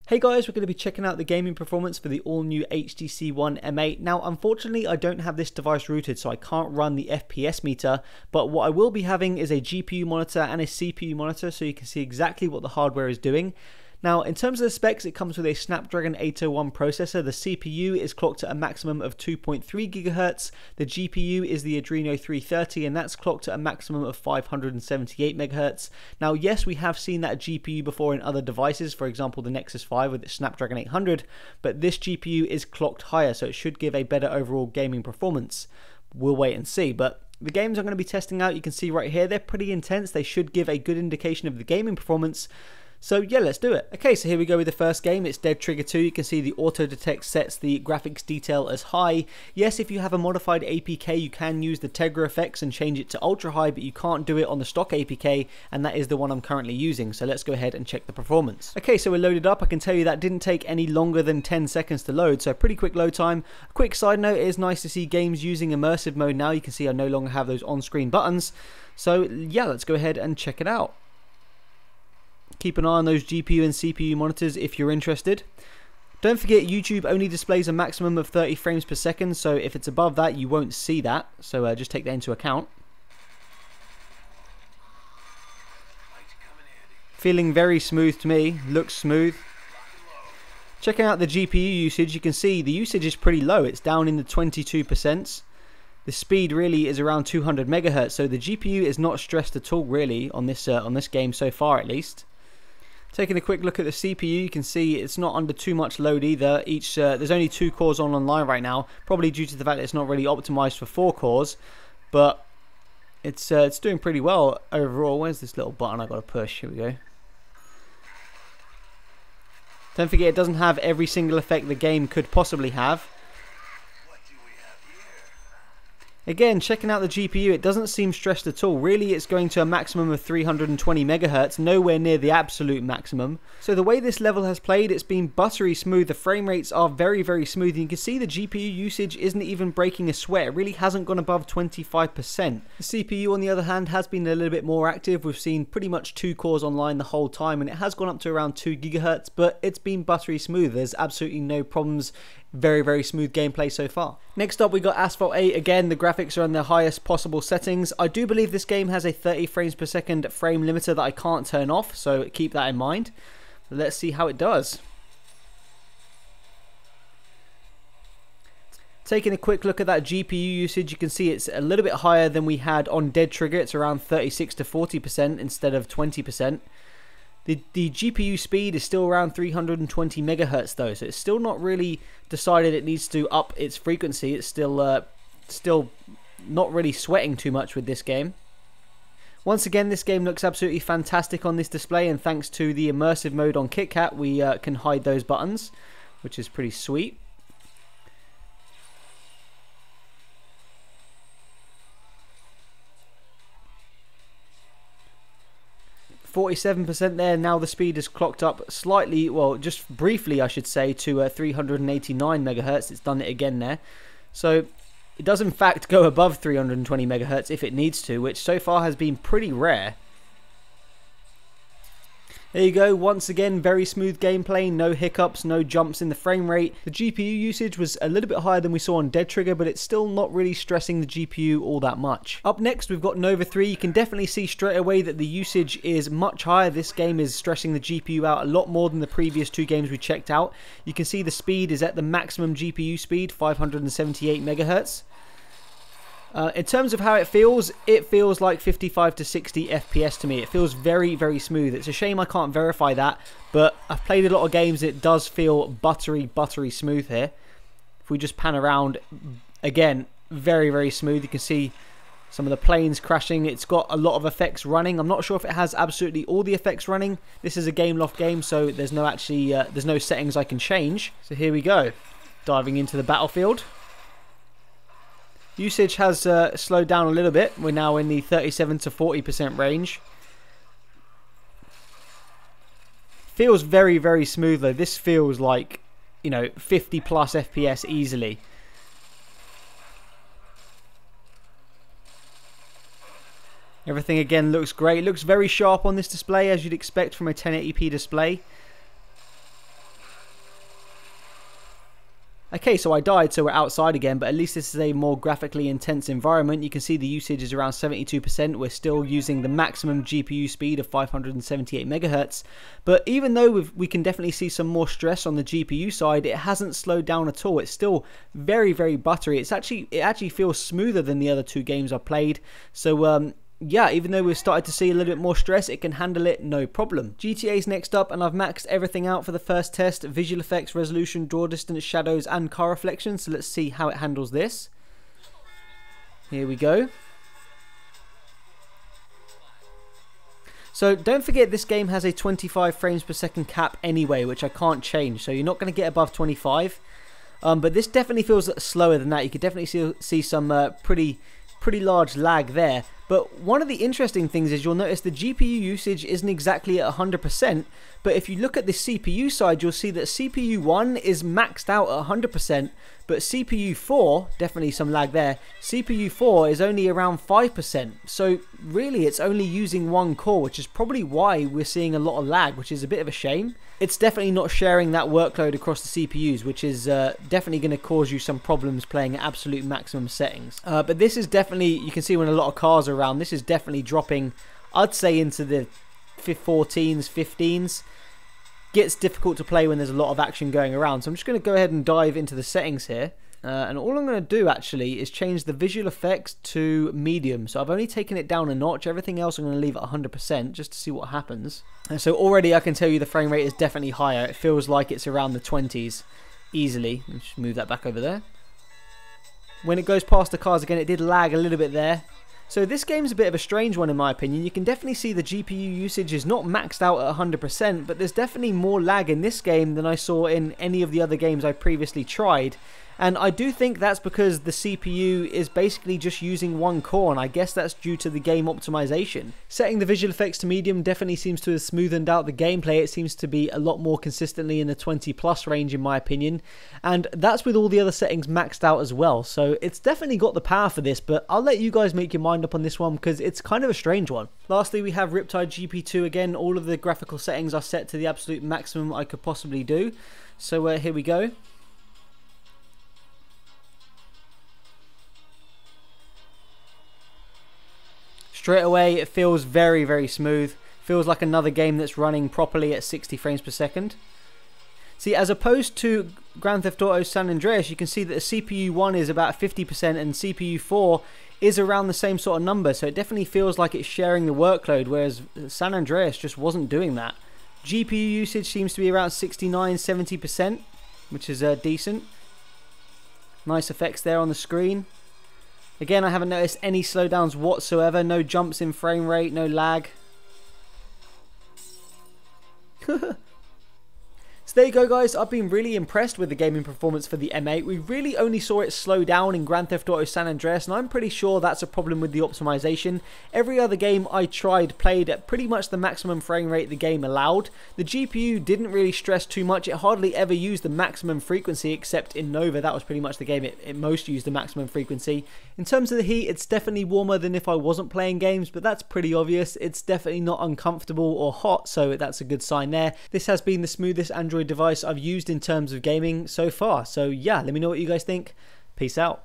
Hey guys, we're going to be checking out the gaming performance for the all-new HTC One M8. Now, unfortunately, I don't have this device rooted, so I can't run the FPS meter, but what I will be having is a GPU monitor and a CPU monitor, so you can see exactly what the hardware is doing. Now, in terms of the specs, it comes with a Snapdragon 801 processor. The CPU is clocked at a maximum of 2.3 GHz. The GPU is the Adreno 330, and that's clocked at a maximum of 578 MHz. Now, yes, we have seen that GPU before in other devices, for example, the Nexus 5 with its Snapdragon 800, but this GPU is clocked higher, so it should give a better overall gaming performance. We'll wait and see, but the games I'm going to be testing out, you can see right here, they're pretty intense. They should give a good indication of the gaming performance. So yeah, let's do it. Okay, so here we go with the first game. It's Dead Trigger 2. You can see the auto detect sets the graphics detail as high. Yes, if you have a modified APK, you can use the Tegra effects and change it to ultra high, but you can't do it on the stock APK, and that is the one I'm currently using. So let's go ahead and check the performance. Okay, so we're loaded up. I can tell you that didn't take any longer than 10 seconds to load, so pretty quick load time. A quick side note, it is nice to see games using immersive mode now. You can see I no longer have those on-screen buttons. So yeah, let's go ahead and check it out. Keep an eye on those GPU and CPU monitors if you're interested. Don't forget, YouTube only displays a maximum of 30 frames per second, so if it's above that, you won't see that. So just take that into account. Feeling very smooth to me. Looks smooth. Checking out the GPU usage, you can see the usage is pretty low. It's down in the 22%. The speed really is around 200 MHz, so the GPU is not stressed at all really on this game so far, at least. Taking a quick look at the CPU, you can see it's not under too much load either. There's only 2 cores online right now, probably due to the fact that it's not really optimized for 4 cores, but it's doing pretty well overall. Where's this little button I got to push? Here we go. Don't forget, it doesn't have every single effect the game could possibly have. Again, checking out the GPU, it doesn't seem stressed at all. Really, it's going to a maximum of 320 MHz, nowhere near the absolute maximum. So the way this level has played, it's been buttery smooth. The frame rates are very, very smooth. And you can see the GPU usage isn't even breaking a sweat. It really hasn't gone above 25%. The CPU, on the other hand, has been a little bit more active. We've seen pretty much 2 cores online the whole time, and it has gone up to around 2 GHz, but it's been buttery smooth. There's absolutely no problems. Very, very smooth gameplay so far. Next up, we got Asphalt 8. Again, the graphics are on their highest possible settings. I do believe this game has a 30 frames per second frame limiter that I can't turn off, so keep that in mind. Let's see how it does. Taking a quick look at that GPU usage, you can see it's a little bit higher than we had on Dead Trigger. It's around 36 to 40% instead of 20%. The GPU speed is still around 320 MHz though, so it's still not really decided it needs to up its frequency. It's still not really sweating too much with this game. Once again, this game looks absolutely fantastic on this display, and thanks to the immersive mode on KitKat, we can hide those buttons, which is pretty sweet. 47% there. Now the speed is clocked up slightly, well, just briefly I should say, to 389 MHz. It's done it again there. So it does in fact go above 320 MHz if it needs to, which so far has been pretty rare. There you go, once again, very smooth gameplay, no hiccups, no jumps in the frame rate. The GPU usage was a little bit higher than we saw on Dead Trigger, but it's still not really stressing the GPU all that much. Up next, we've got Nova 3. You can definitely see straight away that the usage is much higher. This game is stressing the GPU out a lot more than the previous 2 games we checked out. You can see the speed is at the maximum GPU speed, 578 MHz. In terms of how it feels like 55 to 60 FPS to me. It feels very, very smooth. It's a shame I can't verify that, but I've played a lot of games. It does feel buttery, buttery smooth here. If we just pan around, again, very, very smooth. You can see some of the planes crashing. It's got a lot of effects running. I'm not sure if it has absolutely all the effects running. This is a Gameloft game, so there's no there's no settings I can change. So here we go, diving into the battlefield. Usage has slowed down a little bit. We're now in the 37 to 40% range. Feels very, very smooth though. This feels like, you know, 50 plus FPS easily. Everything again looks great. Looks very sharp on this display, as you'd expect from a 1080p display. Okay, so I died, so we're outside again, but at least this is a more graphically intense environment. You can see the usage is around 72%. We're still using the maximum GPU speed of 578 megahertz. But even though we can definitely see some more stress on the GPU side, it hasn't slowed down at all. It's still very, very buttery. It actually feels smoother than the other two games I played. So yeah, even though we've started to see a little bit more stress, it can handle it no problem. GTA's next up, and I've maxed everything out for the first test: visual effects, resolution, draw distance, shadows, and car reflection. So let's see how it handles this. Here we go. So don't forget, this game has a 25 frames per second cap anyway, which I can't change. So you're not going to get above 25. But this definitely feels slower than that. You could definitely see some pretty large lag there. But one of the interesting things is you'll notice the GPU usage isn't exactly at 100%, but if you look at the CPU side, you'll see that CPU 1 is maxed out at 100%, but CPU 4, definitely some lag there, CPU 4 is only around 5%. So really it's only using one core, which is probably why we're seeing a lot of lag, which is a bit of a shame. It's definitely not sharing that workload across the CPUs, which is definitely going to cause you some problems playing at absolute maximum settings. But this is definitely, you can see when a lot of cars are around, this is definitely dropping, I'd say, into the 14s, 15s. Gets difficult to play when there's a lot of action going around. So I'm just going to go ahead and dive into the settings here. And all I'm going to do actually is change the visual effects to medium. So I've only taken it down a notch. Everything else I'm going to leave at 100% just to see what happens. And so already I can tell you the frame rate is definitely higher. It feels like it's around the 20s easily. Let's just move that back over there. When it goes past the cars again, it did lag a little bit there. So this game's a bit of a strange one in my opinion. You can definitely see the GPU usage is not maxed out at 100%, but there's definitely more lag in this game than I saw in any of the other games I previously tried. And I do think that's because the CPU is basically just using one core, and I guess that's due to the game optimization. Setting the visual effects to medium definitely seems to have smoothened out the gameplay. It seems to be a lot more consistently in the 20 plus range in my opinion, and that's with all the other settings maxed out as well. So it's definitely got the power for this, but I'll let you guys make your mind up on this one because it's kind of a strange one. Lastly, we have Riptide GP2 again. All of the graphical settings are set to the absolute maximum I could possibly do. So here we go. Straight away, it feels very, very smooth. Feels like another game that's running properly at 60 frames per second. See, as opposed to Grand Theft Auto San Andreas, you can see that the CPU 1 is about 50% and CPU 4 is around the same sort of number. So it definitely feels like it's sharing the workload, whereas San Andreas just wasn't doing that. GPU usage seems to be around 69-70%, which is decent. Nice effects there on the screen. Again, I haven't noticed any slowdowns whatsoever. No jumps in frame rate, no lag. So there you go guys, I've been really impressed with the gaming performance for the M8. We really only saw it slow down in Grand Theft Auto San Andreas, and I'm pretty sure that's a problem with the optimization. Every other game I tried played at pretty much the maximum frame rate the game allowed. The GPU didn't really stress too much. It hardly ever used the maximum frequency, except in Nova. That was pretty much the game it most used the maximum frequency. In terms of the heat, it's definitely warmer than if I wasn't playing games, but that's pretty obvious. It's definitely not uncomfortable or hot, so that's a good sign there. This has been the smoothest Android device I've used in terms of gaming so far. So yeah, let me know what you guys think. Peace out.